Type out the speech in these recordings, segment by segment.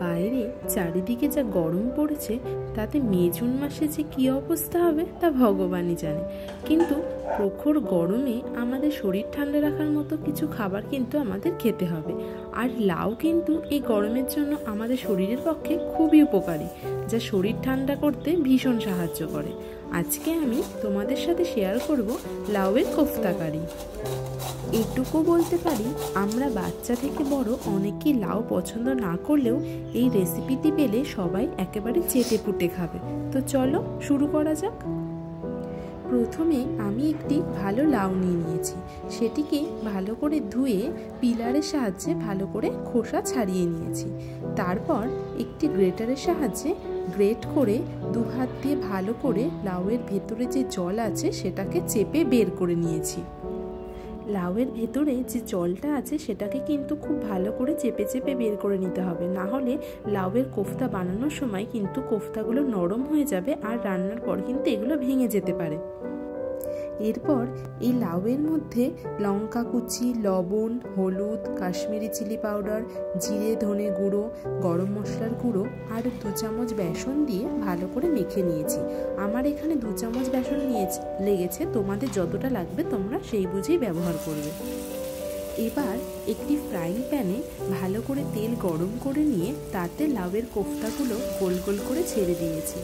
বাইরে চারিদিকে যা গরম পড়েছে তাতে মে জুন মাসে যে কী অবস্থা হবে তা ভগবানই জানে। কিন্তু প্রখর গরমে আমাদের শরীর ঠান্ডা রাখার মতো কিছু খাবার কিন্তু আমাদের খেতে হবে। আর লাউ কিন্তু এই গরমের জন্য আমাদের শরীরের পক্ষে খুবই উপকারী, যা শরীর ঠান্ডা করতে ভীষণ সাহায্য করে। আজকে আমি তোমাদের সাথে শেয়ার করব লাউয়ের কোফতা কারি। এইটুকু বলতে পারি, আমরা বাচ্চা থেকে বড় অনেকেই লাউ পছন্দ না করলেও এই রেসিপিটি পেলে সবাই একেবারে চেটে পুটে খাবে। তো চলো শুরু করা যাক। প্রথমে আমি একটি ভালো লাউ নিয়ে নিয়েছি। সেটিকে ভালো করে ধুয়ে পিলারের সাহায্যে ভালো করে খোসা ছাড়িয়ে নিয়েছি। তারপর একটি গ্রেটারের সাহায্যে গ্রেট করে দু হাত দিয়ে ভালো করে লাউয়ের ভেতরে যে জল আছে সেটাকে চেপে বের করে নিয়েছি। লাউয়ের ভেতরে যে জলটা আছে সেটাকে কিন্তু খুব ভালো করে চেপে চেপে বের করে নিতে হবে, না হলে লাউয়ের কোফতা বানানোর সময় কিন্তু কোফতাগুলো নরম হয়ে যাবে আর রান্নার পর কিন্তু এগুলো ভেঙে যেতে পারে। এরপর এই লাউয়ের মধ্যে লঙ্কা কুচি, লবণ, হলুদ, কাশ্মীরি চিলি পাউডার, জিরে ধনে গুঁড়ো, গরম মশলার গুঁড়ো আর 2 চামচ বেসন দিয়ে ভালো করে মেখে নিয়েছি। আমার এখানে 2 চামচ বেসন লেগেছে, তোমাদের যতটা লাগবে তোমরা সেই বুঝেই ব্যবহার করবে। এবার একটি ফ্রাইং প্যানে ভালো করে তেল গরম করে নিয়ে তাতে লাউয়ের কোফতাগুলো গোল গোল করে ছেড়ে দিয়েছি।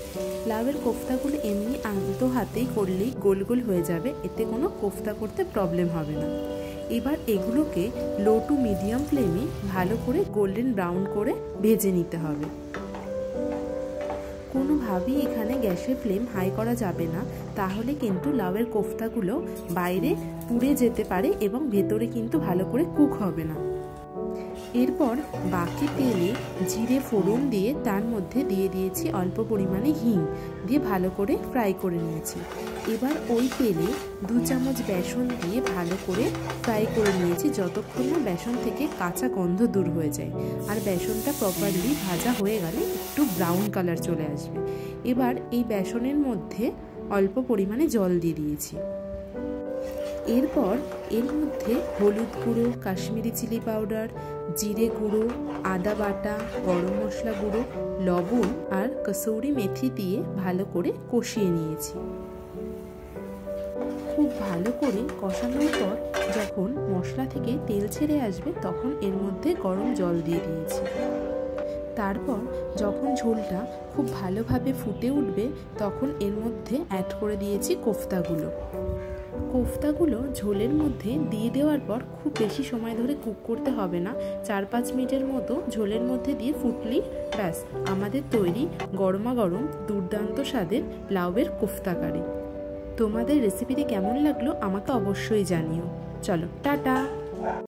লাউয়ের কোফতাগুলো এমনি আলতো হাতেই করলেই গোল গোল হয়ে যাবে, এতে কোনো কোফতা করতে প্রবলেম হবে না। এবার এগুলোকে লো টু মিডিয়াম ফ্লেমে ভালো করে গোল্ডেন ব্রাউন করে ভেজে নিতে হবে। কোনোভাবেই এখানে গ্যাসের ফ্লেম হাই করা যাবে না, তাহলে কিন্তু লাউয়ের কোফতাগুলো বাইরে পুড়ে যেতে পারে এবং ভেতরে কিন্তু ভালো করে কুক হবে না। এরপর বাকি তেলে জিরে ফোড়ন দিয়ে তার মধ্যে দিয়ে দিয়েছি অল্প পরিমাণে হিং দিয়ে ভালো করে ফ্রাই করে নিয়েছি। এবার ওই তেলে 2 চামচ বেসন দিয়ে ভালো করে ফ্রাই করে নিয়েছি, যতক্ষণ না বেসন থেকে কাঁচা গন্ধ দূর হয়ে যায়। আর বেসনটা প্রপারলি ভাজা হয়ে গেলে একটু ব্রাউন কালার চলে আসবে। এবার এই বেসনের মধ্যে অল্প পরিমাণে জল দিয়ে দিয়েছি। এরপর এর মধ্যে হলুদ গুঁড়ো, কাশ্মীরি চিলি পাউডার, জিরে গুঁড়ো, আদা বাটা, গরম মশলা গুঁড়ো, লবণ আর কসুরি মেথি দিয়ে ভালো করে কষিয়ে নিয়েছি। খুব ভালো করে কষানোর পর যখন মশলা থেকে তেল ছেড়ে আসবে তখন এর মধ্যে গরম জল দিয়ে দিয়েছি। তারপর যখন ঝোলটা খুব ভালোভাবে ফুটে উঠবে তখন এর মধ্যে অ্যাড করে দিয়েছি কোফতাগুলো। কোফতাগুলো ঝোলের মধ্যে দিয়ে দেওয়ার পর খুব বেশি সময় ধরে কুক করতে হবে না, 4-5 মিনিটের মতো ঝোলের মধ্যে দিয়ে ফুটলেই ব্যাস আমাদের তৈরি গরমা গরম দুর্দান্ত স্বাদের লাউয়ের কোফতা কারি। তোমাদের রেসিপিটি কেমন লাগলো আমাকে অবশ্যই জানিও। চলো টাটা।